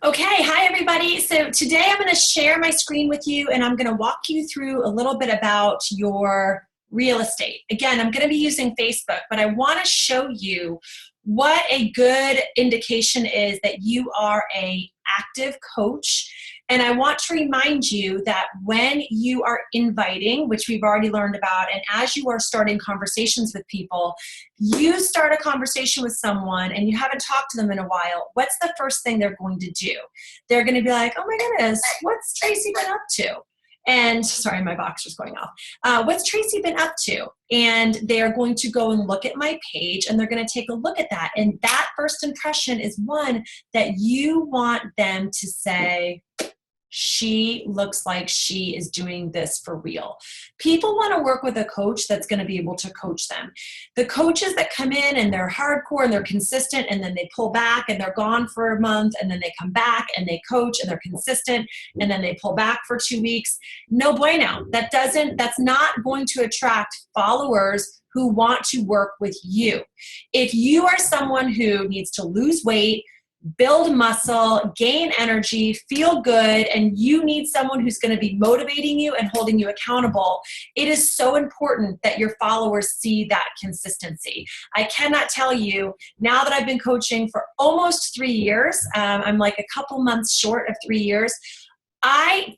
Okay, hi everybody. So today I'm going to share my screen with you and I'm going to walk you through a little bit about your real estate. Again, I'm going to be using Facebook, but I want to show you what a good indication is that you are a active coach. And I want to remind you that when you are inviting, which we've already learned about, and as you are starting conversations with people, you start a conversation with someone and you haven't talked to them in a while, what's the first thing they're going to do? They're going to be like, oh my goodness, what's Tracy been up to? And sorry, my boxer's going off. What's Tracy been up to? And they are going to go and look at my page and they're going to take a look at that. And that first impression is one that you want them to say, she looks like she is doing this for real. People want to work with a coach that's going to be able to coach them. The coaches that come in and they're hardcore and they're consistent and then they pull back and they're gone for a month and then they come back and they coach and they're consistent and then they pull back for 2 weeks. No bueno. That's not going to attract followers who want to work with you. If you are someone who needs to lose weight, build muscle, gain energy, feel good, and you need someone who's going to be motivating you and holding you accountable, it is so important that your followers see that consistency. I cannot tell you, now that I've been coaching for almost 3 years, I'm like a couple months short of 3 years, I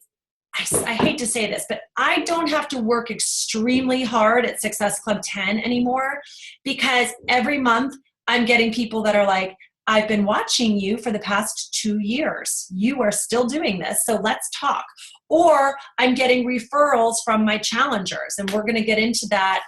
hate to say this, but I don't have to work extremely hard at Success Club 10 anymore, because every month I'm getting people that are like, I've been watching you for the past 2 years. You are still doing this, so let's talk. Or I'm getting referrals from my challengers, and we're going to get into that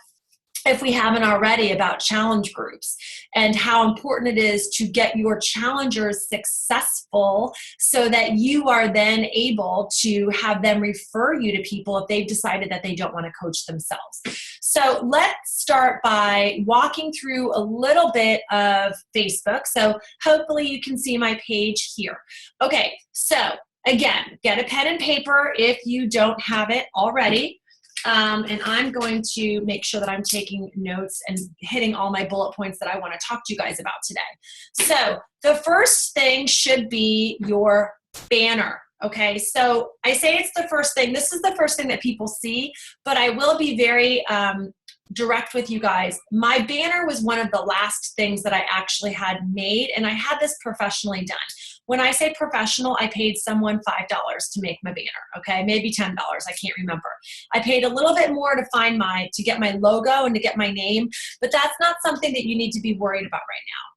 if we haven't already, about challenge groups and how important it is to get your challengers successful so that you are then able to have them refer you to people if they've decided that they don't want to coach themselves. So let's start by walking through a little bit of Facebook. So hopefully you can see my page here. Okay, so again, get a pen and paper if you don't have it already. And I'm going to make sure that I'm taking notes and hitting all my bullet points that I want to talk to you guys about today. So the first thing should be your banner. Okay, so I say it's the first thing. This is the first thing that people see, but I will be very direct with you guys. My banner was one of the last things that I actually had made, and I had this professionally done. When I say professional, I paid someone $5 to make my banner, okay? Maybe $10, I can't remember. I paid a little bit more to get my logo and to get my name, but that's not something that you need to be worried about right now.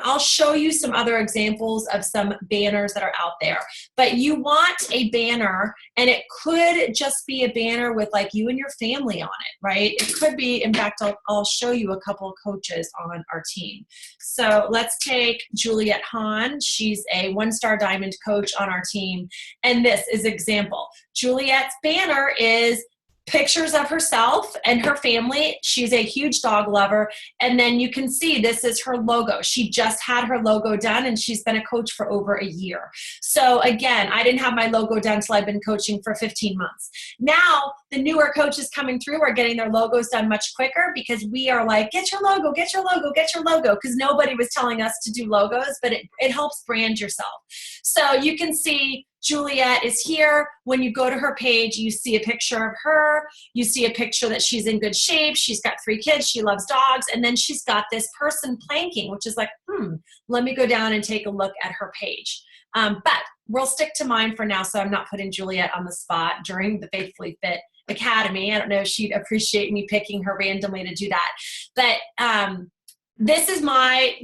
I'll show you some other examples of some banners that are out there, but you want a banner, and it could just be a banner with like you and your family on it, right? It could be, in fact, I'll show you a couple of coaches on our team. So let's take Juliet Hahn. She's a 1-star diamond coach on our team, and this is example. Juliet's banner is pictures of herself and her family. She's a huge dog lover. And then you can see this is her logo. She just had her logo done, and she's been a coach for over a year. So again, I didn't have my logo done until I've been coaching for 15 months. Now, the newer coaches coming through are getting their logos done much quicker, because we are like, get your logo, get your logo, get your logo, because nobody was telling us to do logos, but it helps brand yourself. So you can see Juliet is here. When you go to her page, you see a picture of her. You see a picture that she's in good shape. She's got 3 kids. She loves dogs. And then she's got this person planking, which is like, let me go down and take a look at her page. But we'll stick to mine for now, so I'm not putting Juliet on the spot during the Faithfully Fit Academy. I don't know if she'd appreciate me picking her randomly to do that. But this is my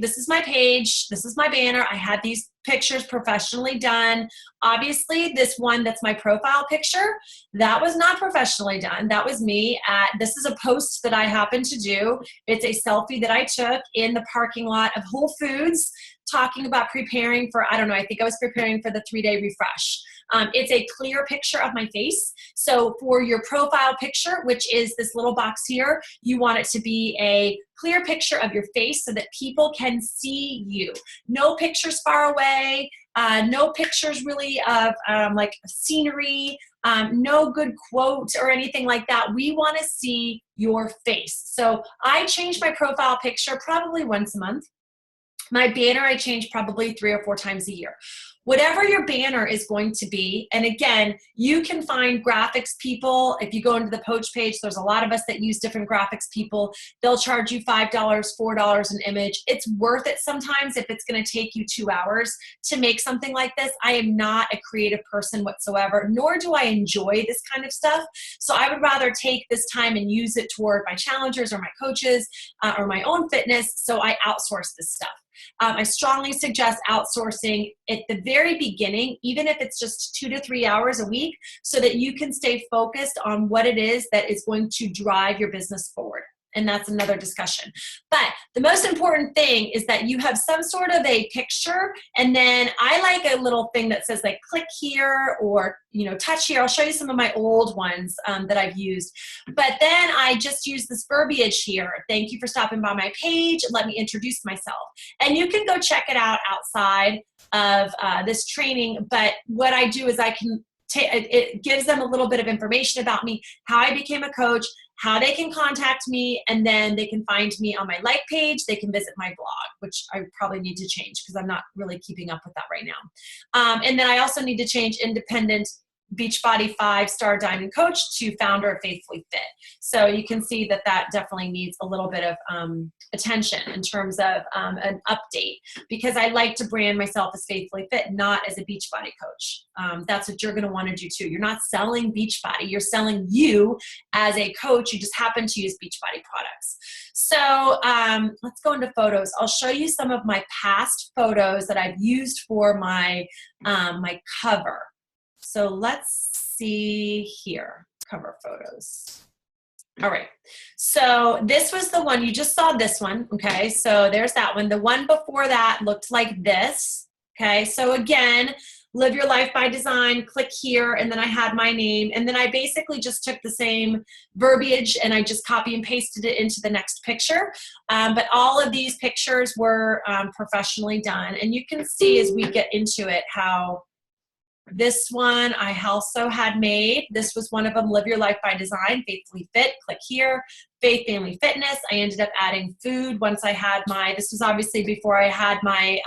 page. This is my banner. I had these pictures professionally done. Obviously, this one that's my profile picture, that was not professionally done. That was me this is a post that I happened to do. It's a selfie that I took in the parking lot of Whole Foods, talking about preparing for, I don't know, I think I was preparing for the 3-day refresh. It's a clear picture of my face. So for your profile picture, which is this little box here, you want it to be a clear picture of your face so that people can see you. No pictures far away, no pictures really of like scenery, no good quote or anything like that. We want to see your face. So I change my profile picture probably once a month. My banner I change probably 3 or 4 times a year. whatever your banner is going to be. And again, you can find graphics people. If you go into the Poach page, there's a lot of us that use different graphics people. They'll charge you $5, $4 an image. It's worth it sometimes if it's going to take you 2 hours to make something like this. I am not a creative person whatsoever, nor do I enjoy this kind of stuff. So I would rather take this time and use it toward my challengers or my coaches or my own fitness. So I outsource this stuff. I strongly suggest outsourcing at the very beginning, even if it's just 2 to 3 hours a week, so that you can stay focused on what it is that is going to drive your business forward. And that's another discussion. But the most important thing is that you have some sort of a picture, and then I like a little thing that says like click here or, you know, touch here. I'll show you some of my old ones that I've used. But then I just use this verbiage here. Thank you for stopping by my page. Let me introduce myself. And you can go check it out outside of this training. But what I do is I can it gives them a little bit of information about me, how I became a coach, how they can contact me, and then they can find me on my like page. They can visit my blog, which I probably need to change because I'm not really keeping up with that right now. And then I also need to change independent Beachbody 5-star diamond coach to founder of Faithfully Fit. So you can see that that definitely needs a little bit of attention in terms of an update, because I like to brand myself as Faithfully Fit, not as a Beachbody coach. That's what you're going to want to do too. You're not selling Beachbody. You're selling you as a coach. You just happen to use Beachbody products. So let's go into photos. I'll show you some of my past photos that I've used for my, my cover. So let's see here, cover photos. All right, so this was the one, you just saw this one, okay? So there's that one. The one before that looked like this, okay? So again, live your life by design, click here, and then I had my name, and then I basically just took the same verbiage and I just copy and pasted it into the next picture. But all of these pictures were professionally done, and you can see as we get into it how this one I also had made. This was one of them, Live Your Life by Design, Faithfully Fit, click here, Faith Family Fitness. I ended up adding food once I had my, this was obviously before I had my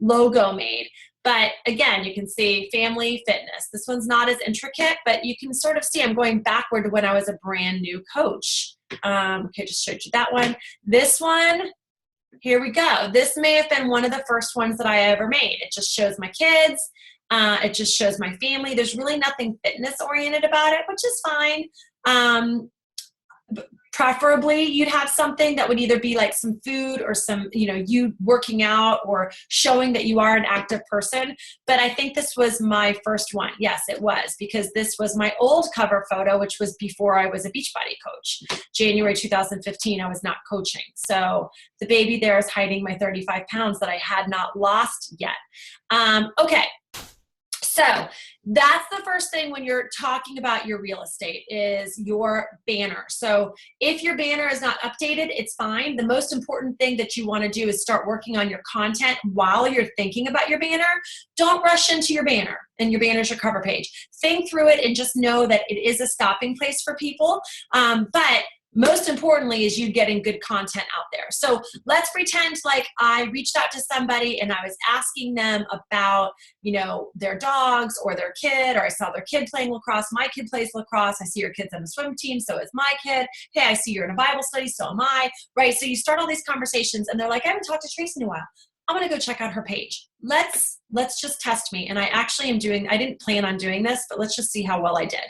logo made. But again, you can see Family Fitness. This one's not as intricate, but you can sort of see I'm going backward to when I was a brand new coach. Okay, just showed you that one. This one, here we go. This may have been one of the first ones that I ever made. It just shows my kids. It just shows my family. There's really nothing fitness oriented about it, which is fine. Preferably you'd have something that would either be like some food or some, you know, you working out or showing that you are an active person. But I think this was my first one. Yes, it was, because this was my old cover photo, which was before I was a Beachbody coach. January 2015, I was not coaching. So the baby there is hiding my 35 pounds that I had not lost yet. Okay. So that's the first thing when you're talking about your real estate is your banner. So if your banner is not updated, it's fine. The most important thing that you want to do is start working on your content while you're thinking about your banner. Don't rush into your banner, and your banner is your cover page. Think through it and just know that it is a stopping place for people. But most importantly is you getting good content out there. So let's pretend like I reached out to somebody and I was asking them about, you know, their dogs or their kid, or I saw their kid playing lacrosse. My kid plays lacrosse. I see your kid's on the swim team. So is my kid. Hey, I see you're in a Bible study. So am I. Right. So you start all these conversations and they're like, I haven't talked to Tracy in a while. I'm going to go check out her page. Let's just test me. And I actually am doing, I didn't plan on doing this, but let's just see how well I did.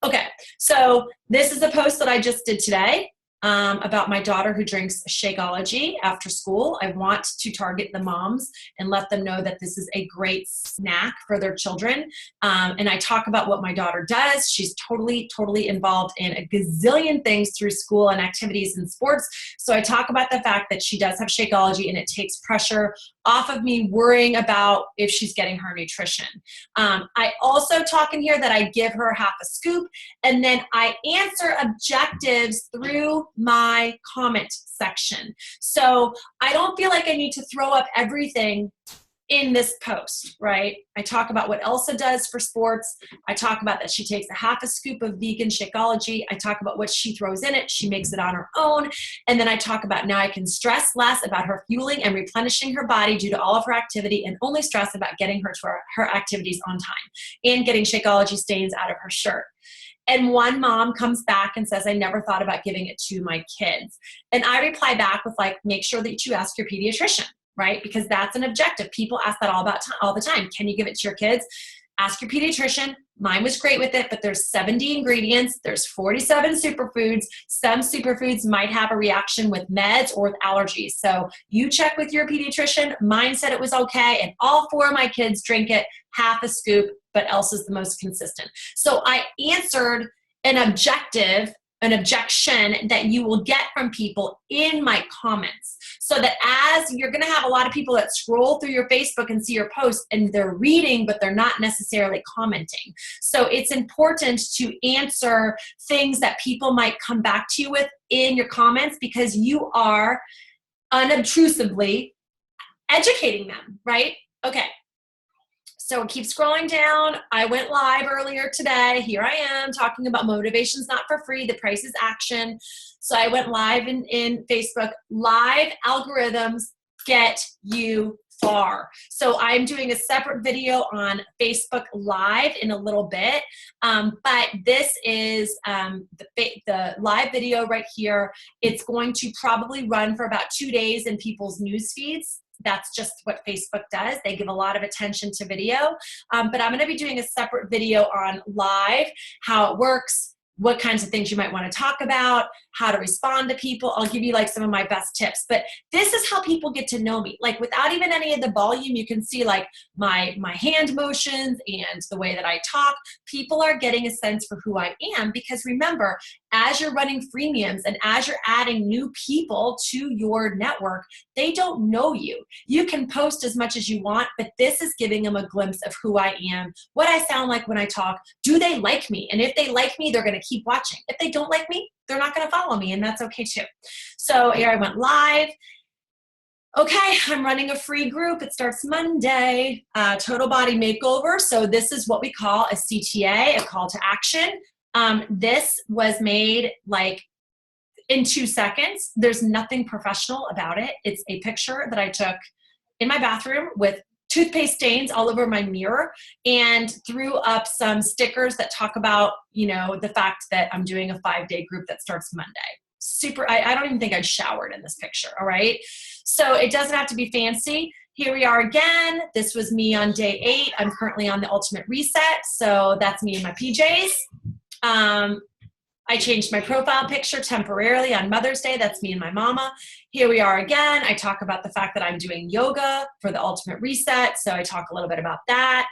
Okay, so this is a post that I just did today about my daughter who drinks Shakeology after school. I want to target the moms and let them know that this is a great snack for their children. And I talk about what my daughter does. She's totally involved in a gazillion things through school and activities and sports. So I talk about the fact that she does have Shakeology, and it takes pressure off of me worrying about if she's getting her nutrition. I also talk in here that I give her half a scoop, and then I answer objectives through my comment section. So I don't feel like I need to throw up everything in this post, right? I talk about what Elsa does for sports. I talk about that she takes a half a scoop of vegan Shakeology. I talk about what she throws in it. She makes it on her own. And then I talk about now I can stress less about her fueling and replenishing her body due to all of her activity, and only stress about getting her to her activities on time and getting Shakeology stains out of her shirt. And one mom comes back and says, I never thought about giving it to my kids. And I reply back with like, make sure that you ask your pediatrician, right? Because that's an objective. People ask that all the time. Can you give it to your kids? Ask your pediatrician. Mine was great with it, but there's 70 ingredients. There's 47 superfoods. Some superfoods might have a reaction with meds or with allergies. So you check with your pediatrician. Mine said it was okay, and all 4 of my kids drink it, half a scoop, but Elsa's the most consistent. So I answered an objection that you will get from people in my comments. So that as you're going to have a lot of people that scroll through your Facebook and see your post and they're reading, but they're not necessarily commenting. So it's important to answer things that people might come back to you with in your comments, because you are unobtrusively educating them, right? Okay. So keep scrolling down. I went live earlier today. Here I am talking about motivation's not for free. The price is action. So I went live in Facebook. Live algorithms get you far. So I'm doing a separate video on Facebook Live in a little bit. But this is the live video right here. It's going to probably run for about 2 days in people's news feeds. That's just what Facebook does. They give a lot of attention to video. But I'm going to be doing a separate video on live, how it works, what kinds of things you might want to talk about, how to respond to people. I'll give you like some of my best tips. But this is how people get to know me. Like without even any of the volume, you can see like my hand motions and the way that I talk. People are getting a sense for who I am, because remember, as you're running freemiums and as you're adding new people to your network, they don't know you. You can post as much as you want, but this is giving them a glimpse of who I am, what I sound like when I talk. Do they like me? And if they like me, they're going to keep watching. If they don't like me, they're not going to follow me, and that's okay too. So here I went live. Okay, I'm running a free group. It starts Monday, Total Body Makeover. So this is what we call a CTA, a call to action. This was made like in 2 seconds. There's nothing professional about it. It's a picture that I took in my bathroom with toothpaste stains all over my mirror, and threw up some stickers that talk about, the fact that I'm doing a 5-day group that starts Monday. I don't even think I'd showered in this picture. All right. So it doesn't have to be fancy. Here we are again. This was me on day 8. I'm currently on the Ultimate Reset. So that's me in my PJs. I changed my profile picture temporarily on Mother's Day. That's me and my mama. Here we are again. I talk about the fact that I'm doing yoga for the Ultimate Reset. So I talk a little bit about that.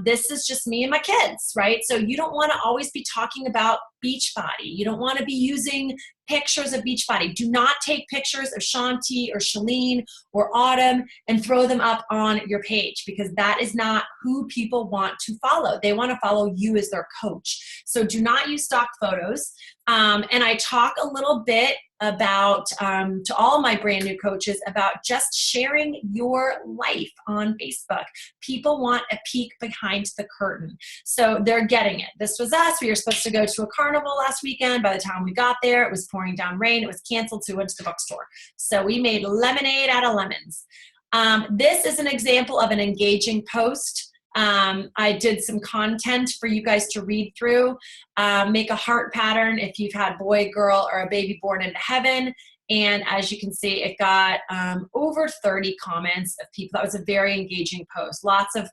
This is just me and my kids, right? So you don't want to always be talking about Beachbody. You don't want to be using pictures of Beachbody. Do not take pictures of Shanti or Shalene or Autumn and throw them up on your page, because that is not who people want to follow. They want to follow you as their coach. So do not use stock photos. And I talk a little bit about, to all my brand new coaches, about just sharing your life on Facebook. People want a peek behind the curtain. So they're getting it. This was us. We were supposed to go to a carnival last weekend. By the time we got there, it was pouring down rain. It was canceled, so we went to the bookstore. So we made lemonade out of lemons. This is an example of an engaging post. I did some content for you guys to read through. Make a heart pattern if you've had boy, girl, or a baby born into heaven. And as you can see, it got over 30 comments of people. That was a very engaging post. Lots of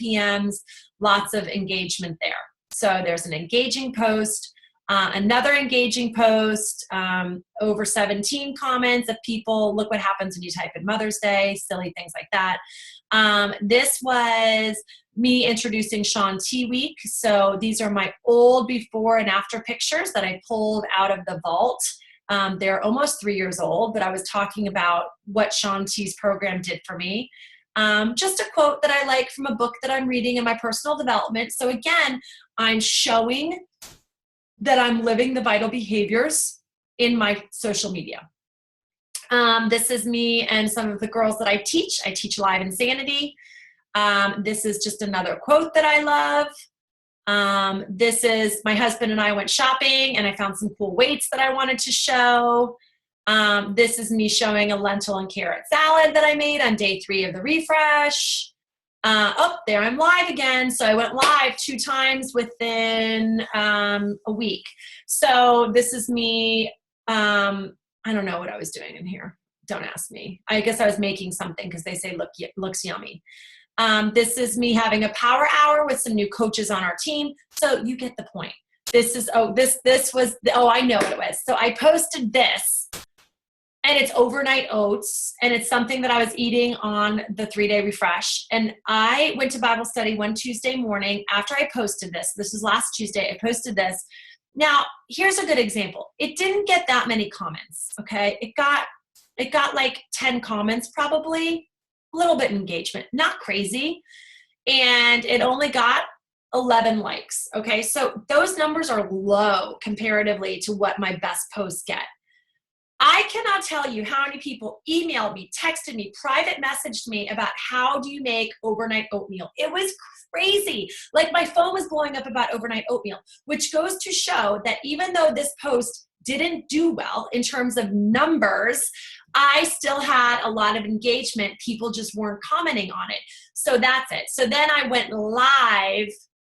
PMs, lots of engagement there. So there's an engaging post. Another engaging post, over 17 comments of people. Look what happens when you type in Mother's Day, silly things like that. This was me introducing Shaun T Week. So these are my old before and after pictures that I pulled out of the vault. They're almost 3 years old, but I was talking about what Shaun T's program did for me. Just a quote that I like from a book that I'm reading in my personal development. So again, I'm showing that I'm living the vital behaviors in my social media. This is me and some of the girls that I teach. I teach Live Insanity. This is just another quote that I love. This is my husband and I went shopping and I found some cool weights that I wanted to show. This is me showing a lentil and carrot salad that I made on day 3 of the refresh. Oh, there I'm live again. So I went live 2 times within a week. So this is me. I don't know what I was doing in here. Don't ask me. I guess I was making something because they say looks yummy. This is me having a power hour with some new coaches on our team. So you get the point. This is, I know what it was. So I posted this. And it's overnight oats, and it's something that I was eating on the 3-day refresh. And I went to Bible study one Tuesday morning after I posted this. This was last Tuesday. I posted this. Now, here's a good example. It didn't get that many comments, okay? It got like 10 comments probably, a little bit of engagement, not crazy. And it only got 11 likes, okay? So those numbers are low comparatively to what my best posts get. I cannot tell you how many people emailed me, texted me, private messaged me about how do you make overnight oatmeal. It was crazy. Like my phone was blowing up about overnight oatmeal, which goes to show that even though this post didn't do well in terms of numbers, I still had a lot of engagement. People just weren't commenting on it. So that's it. So then I went live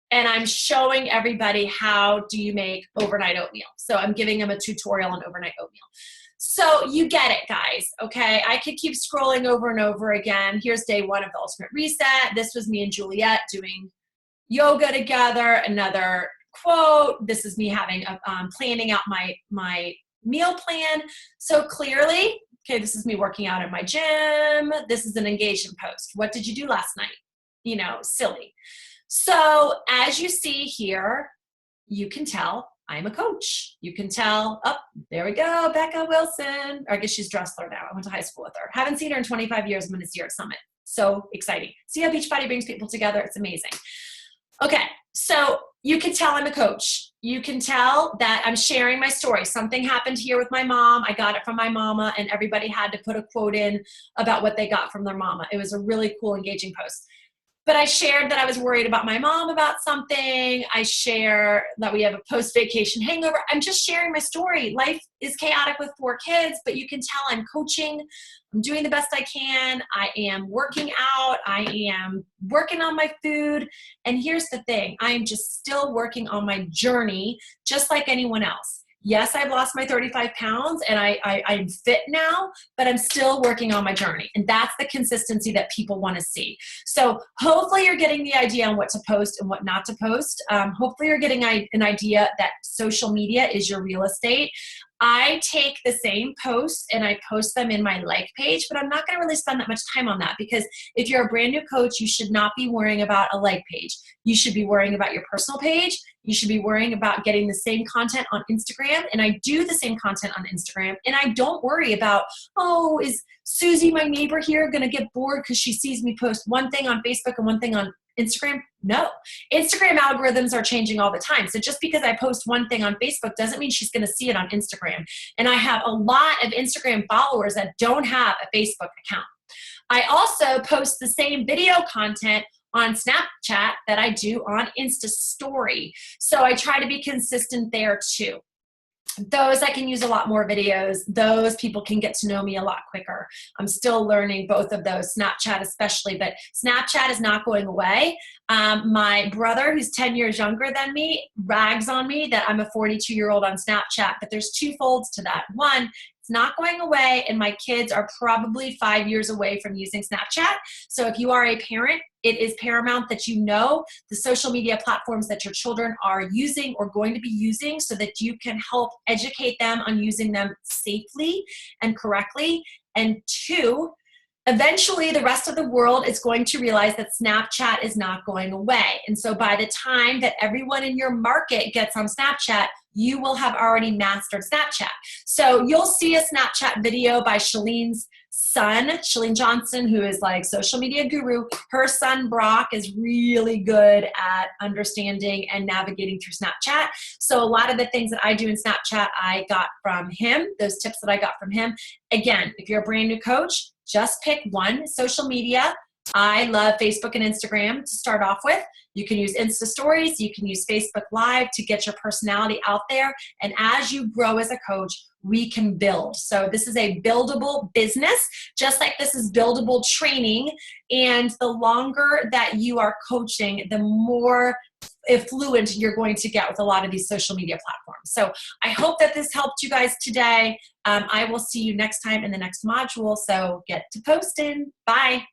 and I'm showing everybody how do you make overnight oatmeal. So I'm giving them a tutorial on overnight oatmeal. So you get it, guys, okay? I could keep scrolling over and over again. Here's day 1 of the Ultimate Reset. This was me and Juliet doing yoga together. Another quote. This is me having planning out my meal plan. So clearly, okay, this is me working out at my gym. This is an engagement post. What did you do last night? You know, silly. So as you see here, you can tell I'm a coach. You can tell, oh, there we go, Becca Wilson. Or I guess she's Dressler now. I went to high school with her. Haven't seen her in 25 years. I'm going to see her at Summit. So exciting. See how Beachbody brings people together? It's amazing. Okay, so you can tell I'm a coach. You can tell that I'm sharing my story. Something happened here with my mom. I got it from my mama, and everybody had to put a quote in about what they got from their mama. It was a really cool, engaging post. But I shared that I was worried about my mom about something. I share that we have a post-vacation hangover. I'm just sharing my story. Life is chaotic with 4 kids, but you can tell I'm coaching. I'm doing the best I can. I am working out. I am working on my food. And here's the thing. I am just still working on my journey, just like anyone else. Yes, I've lost my 35 pounds and I'm fit now, but I'm still working on my journey. And that's the consistency that people want to see. So hopefully you're getting the idea on what to post and what not to post. Hopefully you're getting an idea that social media is your real estate. I take the same posts and I post them in my like page, but I'm not going to really spend that much time on that because if you're a brand new coach, you should not be worrying about a like page. You should be worrying about your personal page. You should be worrying about getting the same content on Instagram. And I do the same content on Instagram. And I don't worry about, oh, is Susie, my neighbor here, going to get bored because she sees me post one thing on Facebook and one thing on Instagram? No. Instagram algorithms are changing all the time. So just because I post one thing on Facebook doesn't mean she's going to see it on Instagram. And I have a lot of Instagram followers that don't have a Facebook account. I also post the same video content on Snapchat that I do on Insta Story. So I try to be consistent there too. Those I can use a lot more videos. Those people can get to know me a lot quicker. I'm still learning both of those, Snapchat especially, but Snapchat is not going away. My brother, who's 10 years younger than me, rags on me that I'm a 42-year-old on Snapchat, but there's 2 folds to that. One, it's not going away, and my kids are probably 5 years away from using Snapchat. So if you are a parent, it is paramount that you know the social media platforms that your children are using or going to be using so that you can help educate them on using them safely and correctly. And 2, eventually the rest of the world is going to realize that Snapchat is not going away. And so by the time that everyone in your market gets on Snapchat, you will have already mastered Snapchat. So you'll see a Snapchat video by Shalene's son, Shalene Johnson, who is like social media guru, her son Brock is really good at understanding and navigating through Snapchat. So a lot of the things that I do in Snapchat, I got from him, those tips that I got from him. Again, if you're a brand new coach, just pick one social media. I love Facebook and Instagram to start off with. You can use Insta Stories, you can use Facebook Live to get your personality out there. And as you grow as a coach, we can build. So this is a buildable business, just like this is buildable training. And the longer that you are coaching, the more fluent you're going to get with a lot of these social media platforms. So I hope that this helped you guys today. I will see you next time in the next module. So get to posting. Bye.